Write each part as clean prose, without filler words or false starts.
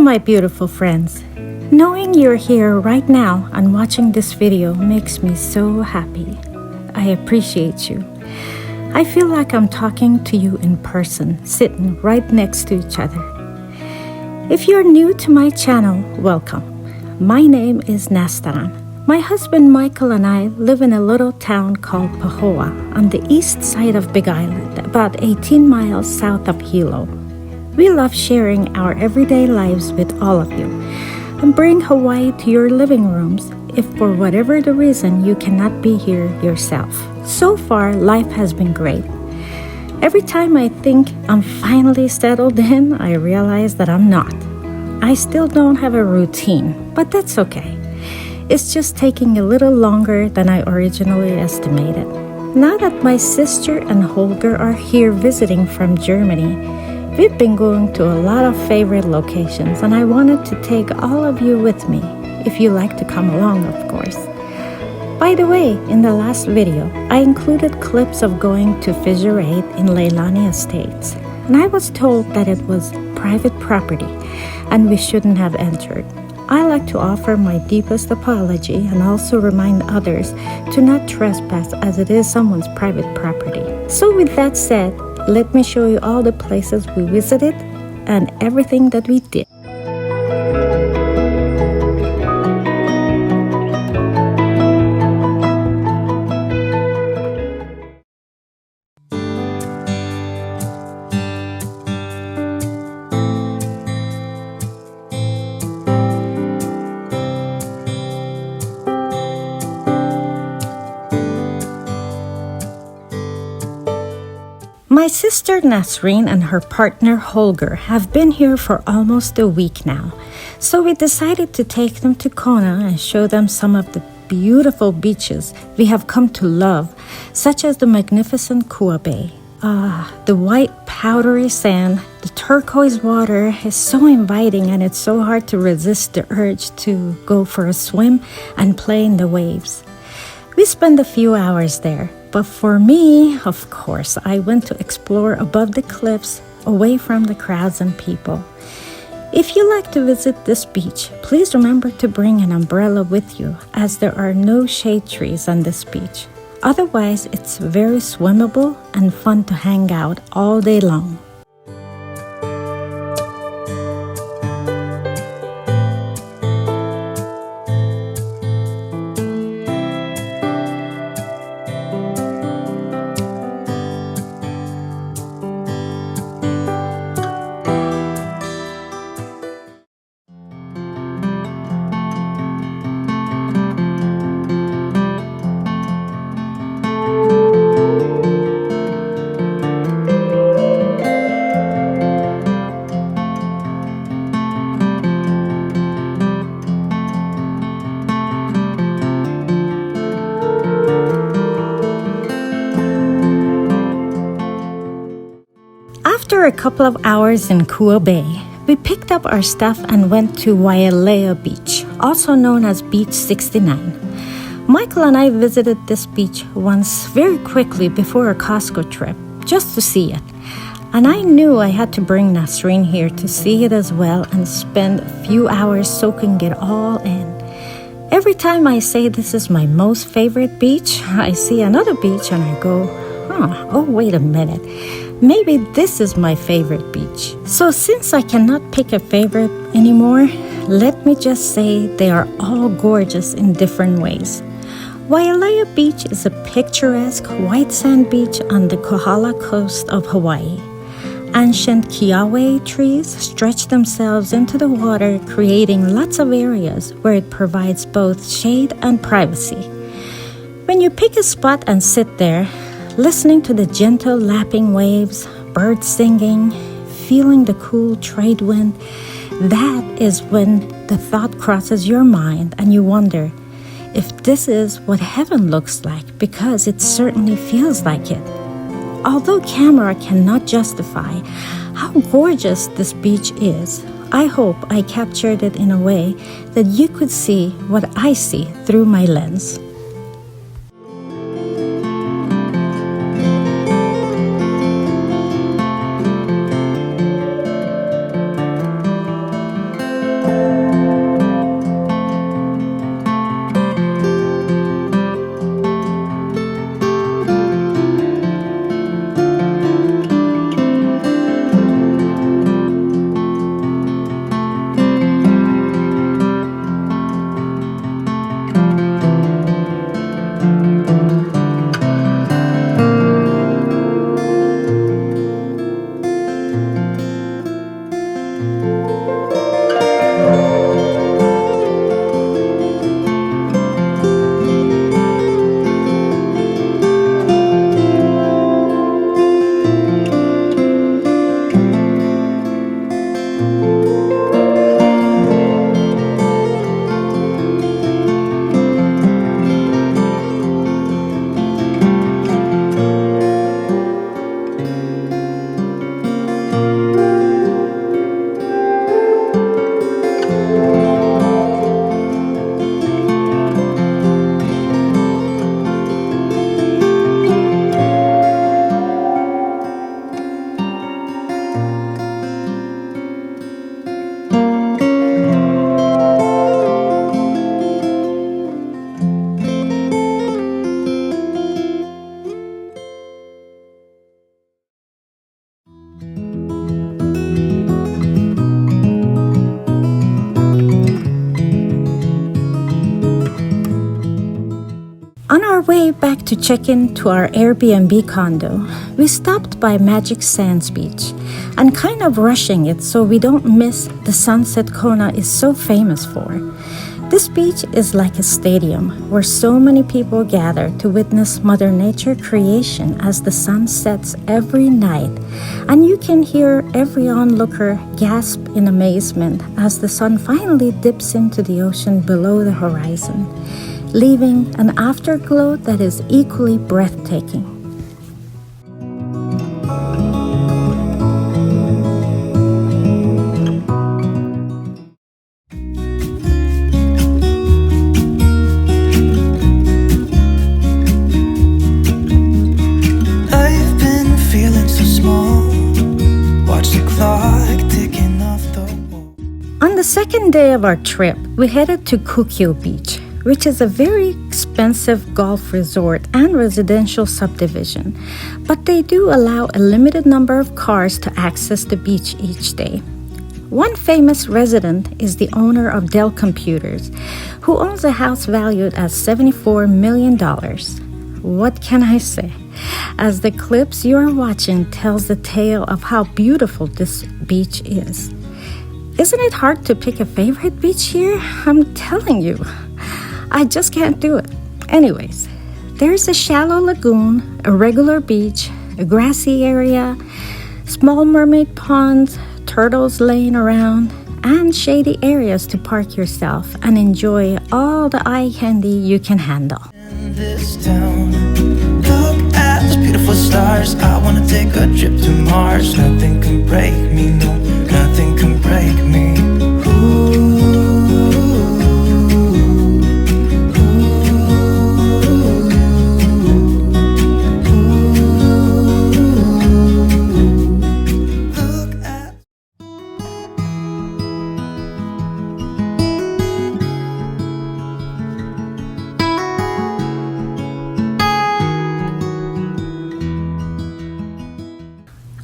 my beautiful friends. Knowing you're here right now and watching this video makes me so happy. I appreciate you. I feel like I'm talking to you in person, sitting right next to each other. If you're new to my channel, welcome. My name is Nastaran. My husband Michael and I live in a little town called Pahoa on the east side of Big Island, about 18 miles south of Hilo. We love sharing our everyday lives with all of you and bring Hawaii to your living rooms if for whatever the reason you cannot be here yourself. So far, life has been great. Every time I think I'm finally settled in, I realize that I'm not. I still don't have a routine, but that's okay. It's just taking a little longer than I originally estimated. Now that my sister and Holger are here visiting from Germany, we've been going to a lot of favorite locations, and I wanted to take all of you with me, if you like to come along, of course. By the way, in the last video, I included clips of going to Fissure 8 in Leilani Estates, and I was told that it was private property, and we shouldn't have entered. I like to offer my deepest apology and also remind others to not trespass as it is someone's private property. So with that said, let me show you all the places we visited and everything that we did. My sister Nasreen and her partner Holger have been here for almost a week now, so we decided to take them to Kona and show them some of the beautiful beaches we have come to love, such as the magnificent Kua Bay. The white powdery sand, the turquoise water is so inviting, and it's so hard to resist the urge to go for a swim and play in the waves. We spent a few hours there. But for me, of course, I went to explore above the cliffs, away from the crowds and people. If you like to visit this beach, please remember to bring an umbrella with you, as there are no shade trees on this beach. Otherwise, it's very swimmable and fun to hang out all day long. After a couple of hours in Kua Bay, we picked up our stuff and went to Waoa Beach, also known as Beach 69. Michael and I visited this beach once very quickly before a Costco trip, just to see it. And I knew I had to bring Nasreen here to see it as well and spend a few hours soaking it all in. Every time I say this is my most favorite beach, I see another beach and I go, oh, wait a minute. Maybe this is my favorite beach. So since I cannot pick a favorite anymore, let me just say they are all gorgeous in different ways. Wailea Beach is a picturesque white sand beach on the Kohala coast of Hawaii. Ancient kiawe trees stretch themselves into the water, creating lots of areas where it provides both shade and privacy. When you pick a spot and sit there, listening to the gentle lapping waves, birds singing, feeling the cool trade wind, that is when the thought crosses your mind and you wonder if this is what heaven looks like, because it certainly feels like it. Although camera cannot justify how gorgeous this beach is, I hope I captured it in a way that you could see what I see through my lens. to check into our Airbnb condo, we stopped by Magic Sands Beach and kind of rushing it so we don't miss the sunset Kona is so famous for. This beach is like a stadium where so many people gather to witness Mother Nature creation as the sun sets every night, and you can hear every onlooker gasp in amazement as the sun finally dips into the ocean below the horizon, leaving an afterglow that is equally breathtaking. On the second day of our trip, we headed to Cooko Beach, which is a very expensive golf resort and residential subdivision, but they do allow a limited number of cars to access the beach each day. One famous resident is the owner of Dell Computers, who owns a house valued at $74 million. What can I say? As the clips you are watching tells the tale of how beautiful this beach is. Isn't it hard to pick a favorite beach here? I'm telling you, I just can't do it. Anyways, there's a shallow lagoon, a regular beach, a grassy area, small mermaid ponds, turtles laying around, and shady areas to park yourself and enjoy all the eye candy you can handle. In this town, look at those beautiful stars. I wanna take a trip to Mars. Nothing can break me, no, nothing can break me.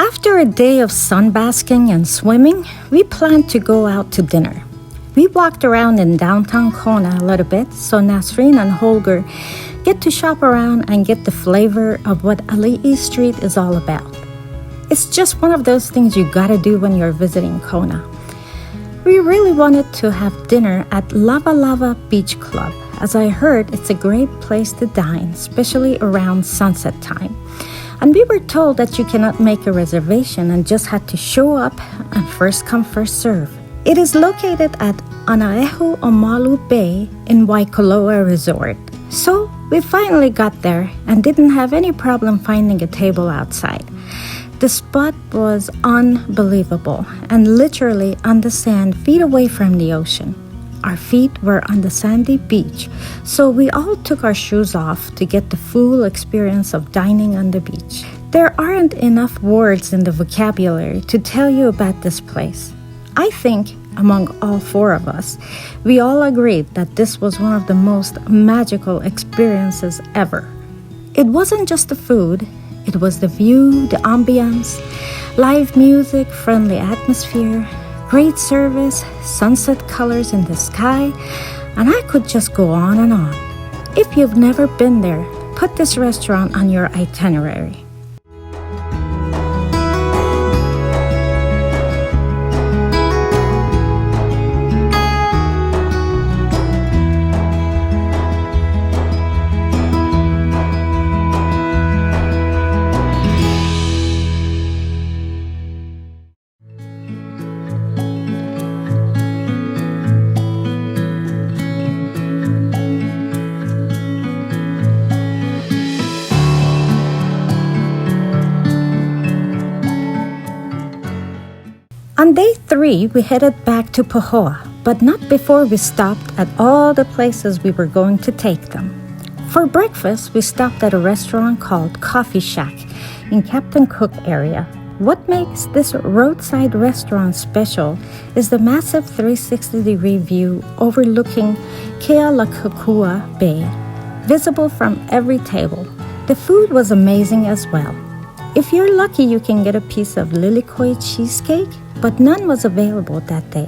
After a day of sunbasking and swimming, we planned to go out to dinner. We walked around in downtown Kona a little bit so Nastaran and Holger get to shop around and get the flavor of what Hlay Street is all about. It's just one of those things you gotta do when you're visiting Kona. We really wanted to have dinner at Lava Lava Beach Club, as I heard it's a great place to dine, especially around sunset time. And we were told that you cannot make a reservation and just had to show up and first come, first serve. It is located at Anaehu Omalu Bay in Waikoloa Resort. So we finally got there and didn't have any problem finding a table outside. The spot was unbelievable and literally on the sand feet away from the ocean. Our feet were on the sandy beach, so we all took our shoes off to get the full experience of dining on the beach. There aren't enough words in the vocabulary to tell you about this place. I think, among all four of us, we all agreed that this was one of the most magical experiences ever. It wasn't just the food, it was the view, the ambience, live music, friendly atmosphere, great service, sunset colors in the sky, and I could just go on and on. If you've never been there, put this restaurant on your itinerary. On day 3, we headed back to Pahoa, but not before we stopped at all the places we were going to take them. For breakfast, we stopped at a restaurant called Coffee Shack in Captain Cook area. What makes this roadside restaurant special is the massive 360-degree view overlooking Kua Bay, visible from every table. The food was amazing as well. If you're lucky, you can get a piece of lilikoi cheesecake, but none was available that day.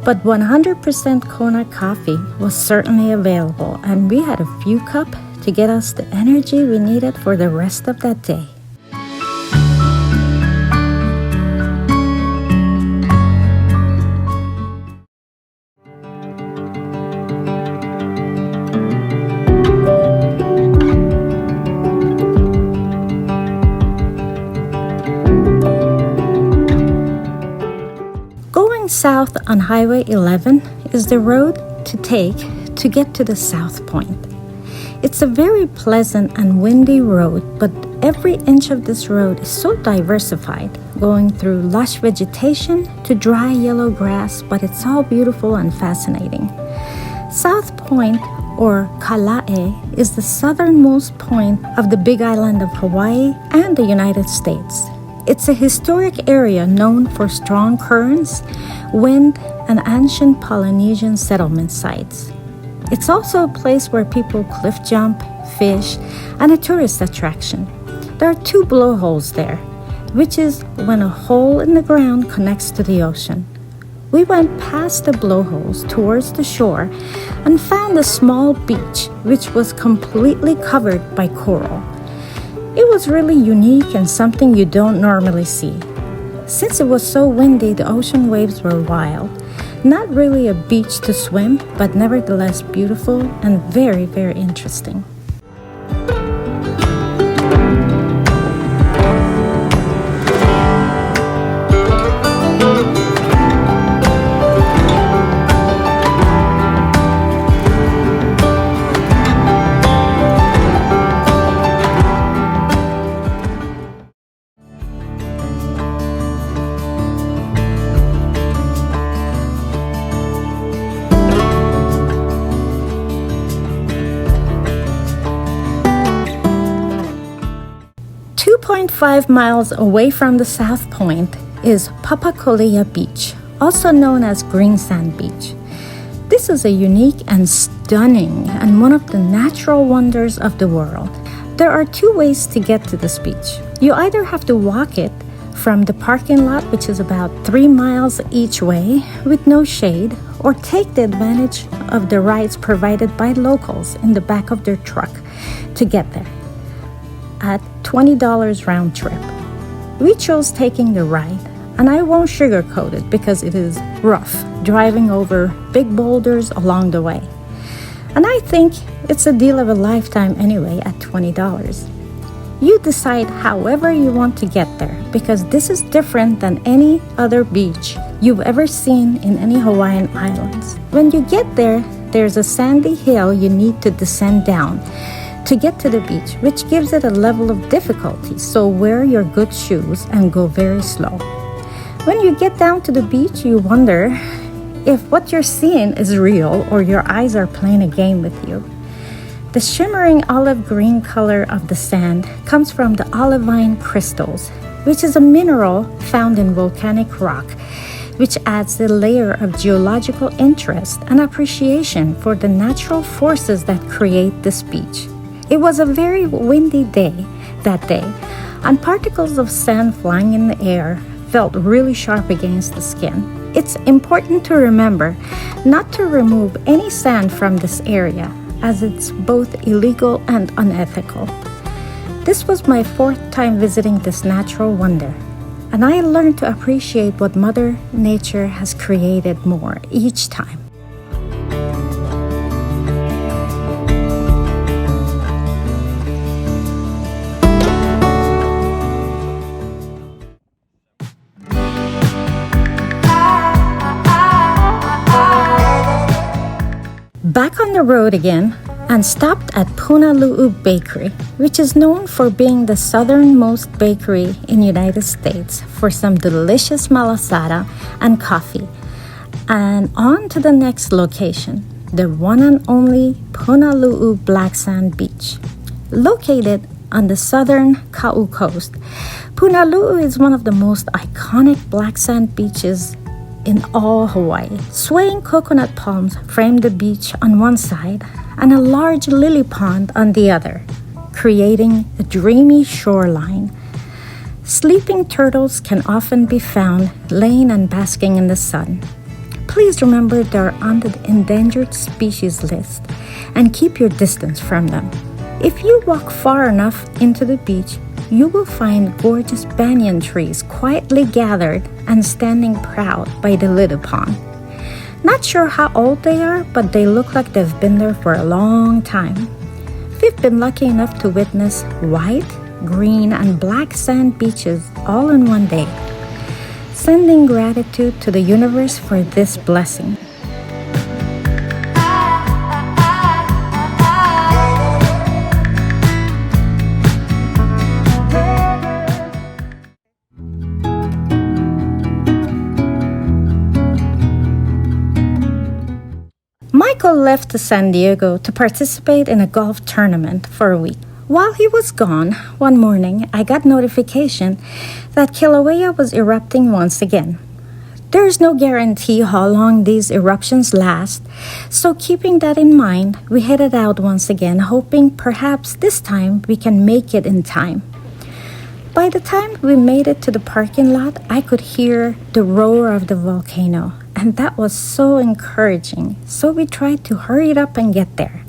But 100% Kona coffee was certainly available, and we had a few cups to get us the energy we needed for the rest of that day. South on Highway 11 is the road to take to get to the South Point. It's a very pleasant and windy road, but every inch of this road is so diversified, going through lush vegetation to dry yellow grass, but it's all beautiful and fascinating. South Point, or Kalae, is the southernmost point of the Big Island of Hawaii and the United States. It's a historic area known for strong currents, wind, and ancient Polynesian settlement sites. It's also a place where people cliff jump, fish, and a tourist attraction. There are 2 blowholes there, which is when a hole in the ground connects to the ocean. We went past the blowholes towards the shore and found a small beach which was completely covered by coral. It was really unique and something you don't normally see. Since it was so windy, the ocean waves were wild. Not really a beach to swim, but nevertheless beautiful and very, very interesting. .5 miles away from the South Point is Papakolea Beach, also known as Green Sand Beach. This is a unique and stunning and one of the natural wonders of the world. There are 2 ways to get to this beach. You either have to walk it from the parking lot, which is about 3 miles each way with no shade, or take the advantage of the rides provided by locals in the back of their truck to get there at $20 round trip. We chose taking the ride, and I won't sugarcoat it because it is rough, driving over big boulders along the way. And I think it's a deal of a lifetime anyway at $20. You decide however you want to get there, because this is different than any other beach you've ever seen in any Hawaiian islands. When you get there, there's a sandy hill you need to descend down to get to the beach, which gives it a level of difficulty, so wear your good shoes and go very slow. When you get down to the beach, you wonder if what you're seeing is real or your eyes are playing a game with you. The shimmering olive green color of the sand comes from the olivine crystals, which is a mineral found in volcanic rock, which adds a layer of geological interest and appreciation for the natural forces that create this beach. It was a very windy day that day, and particles of sand flying in the air felt really sharp against the skin. It's important to remember not to remove any sand from this area, as it's both illegal and unethical. This was my 4th time visiting this natural wonder, and I learned to appreciate what Mother Nature has created more each time. Back on the road again, and stopped at Punalu Bakery, which is known for being the southernmost bakery in the United States for some delicious malasada and coffee. And on to the next location, the one and only Punalu Black Sand Beach. Located on the southern Kau coast, Punalu is one of the most iconic black sand beaches in all Hawaii. Swaying coconut palms frame the beach on one side and a large lily pond on the other, creating a dreamy shoreline. Sleeping turtles can often be found laying and basking in the sun. Please remember they're on the endangered species list and keep your distance from them. If you walk far enough into the beach, you will find gorgeous banyan trees quietly gathered and standing proud by the little pond. Not sure how old they are, but they look like they've been there for a long time. We've been lucky enough to witness white, green, and black sand beaches all in one day, sending gratitude to the universe for this blessing. Michael left to San Diego to participate in a golf tournament for a week. While he was gone, one morning I got notification that Kilauea was erupting once again. There's no guarantee how long these eruptions last, so keeping that in mind, we headed out once again, hoping perhaps this time we can make it in time. By the time we made it to the parking lot, I could hear the roar of the volcano, and that was so encouraging, so we tried to hurry it up and get there.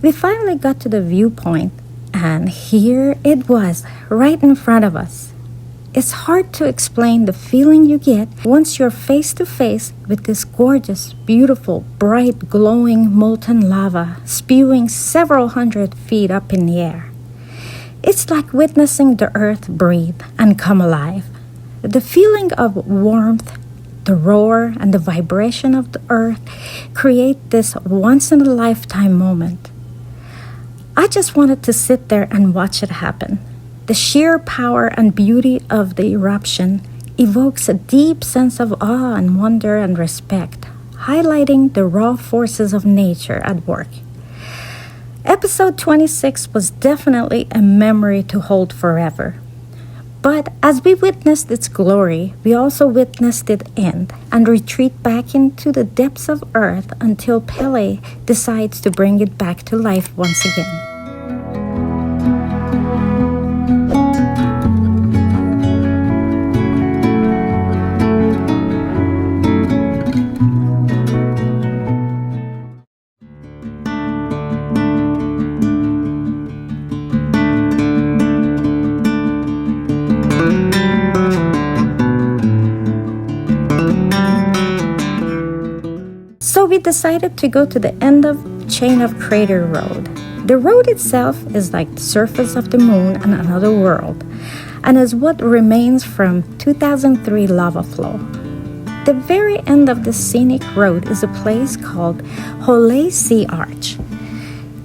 We finally got to the viewpoint, and here it was, right in front of us. It's hard to explain the feeling you get once you're face to face with this gorgeous, beautiful, bright, glowing molten lava spewing several hundred feet up in the air. It's like witnessing the earth breathe and come alive. The feeling of warmth, the roar, and the vibration of the earth create this once-in-a-lifetime moment. I just wanted to sit there and watch it happen. The sheer power and beauty of the eruption evokes a deep sense of awe and wonder and respect, highlighting the raw forces of nature at work. Episode 26 was definitely a memory to hold forever. But as we witnessed its glory, we also witnessed it end and retreat back into the depths of earth until Pele decides to bring it back to life once again. So we decided to go to the end of Chain of Crater Road. The road itself is like the surface of the moon and another world, and is what remains from 2003 lava flow. The very end of the scenic road is a place called Hlay Sea Arch.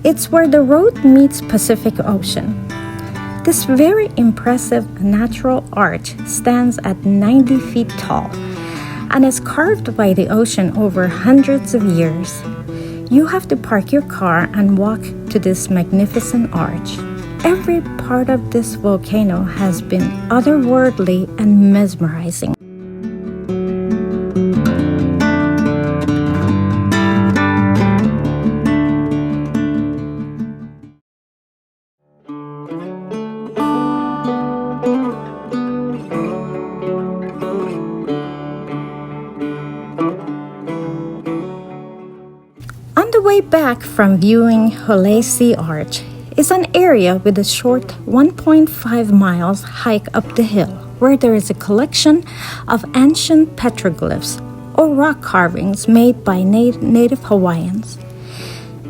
It's where the road meets Pacific Ocean. This very impressive natural arch stands at 90 feet tall and is carved by the ocean over hundreds of years. You have to park your car and walk to this magnificent arch. Every part of this volcano has been otherworldly and mesmerizing. On the way back from viewing Hlay Sea Arch is an area with a short 1.5 miles hike up the hill where there is a collection of ancient petroglyphs or rock carvings made by native Hawaiians.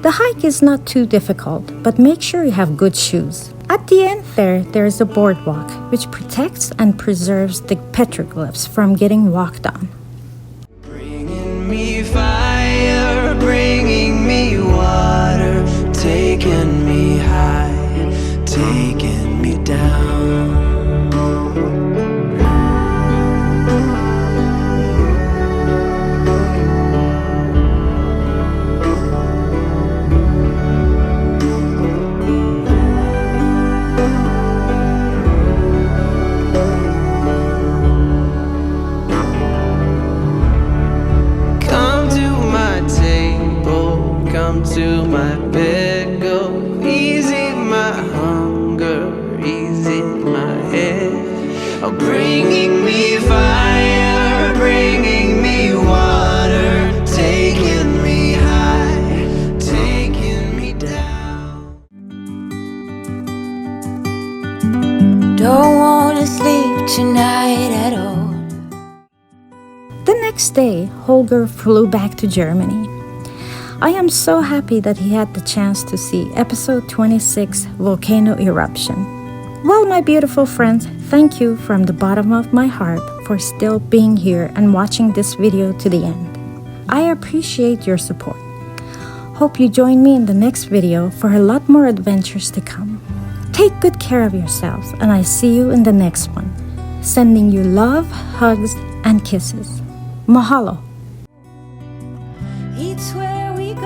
The hike is not too difficult, but make sure you have good shoes. At the end there is a boardwalk which protects and preserves the petroglyphs from getting walked on. Bringing me fire, bringing me water, taking me high, taking me down. To my bed, go easy my hunger, easy my head. Oh, bringing me fire, bringing me water, taking me high, taking me down. tonight at all. The next day, Holger flew back to Germany. I am so happy that he had the chance to see episode 26, Volcano Eruption. Well, my beautiful friends, thank you from the bottom of my heart for still being here and watching this video to the end. I appreciate your support. Hope you join me in the next video for a lot more adventures to come. Take good care of yourselves, and I see you in the next one. Sending you love, hugs, and kisses. Mahalo. It's where we go.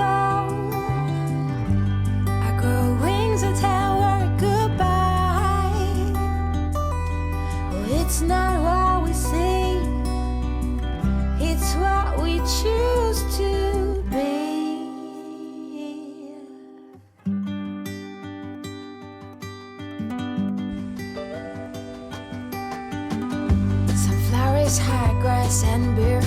I grow wings and tell her goodbye. Oh, it's not what we see, it's what we choose to be. Sunflowers, high grass, and beer.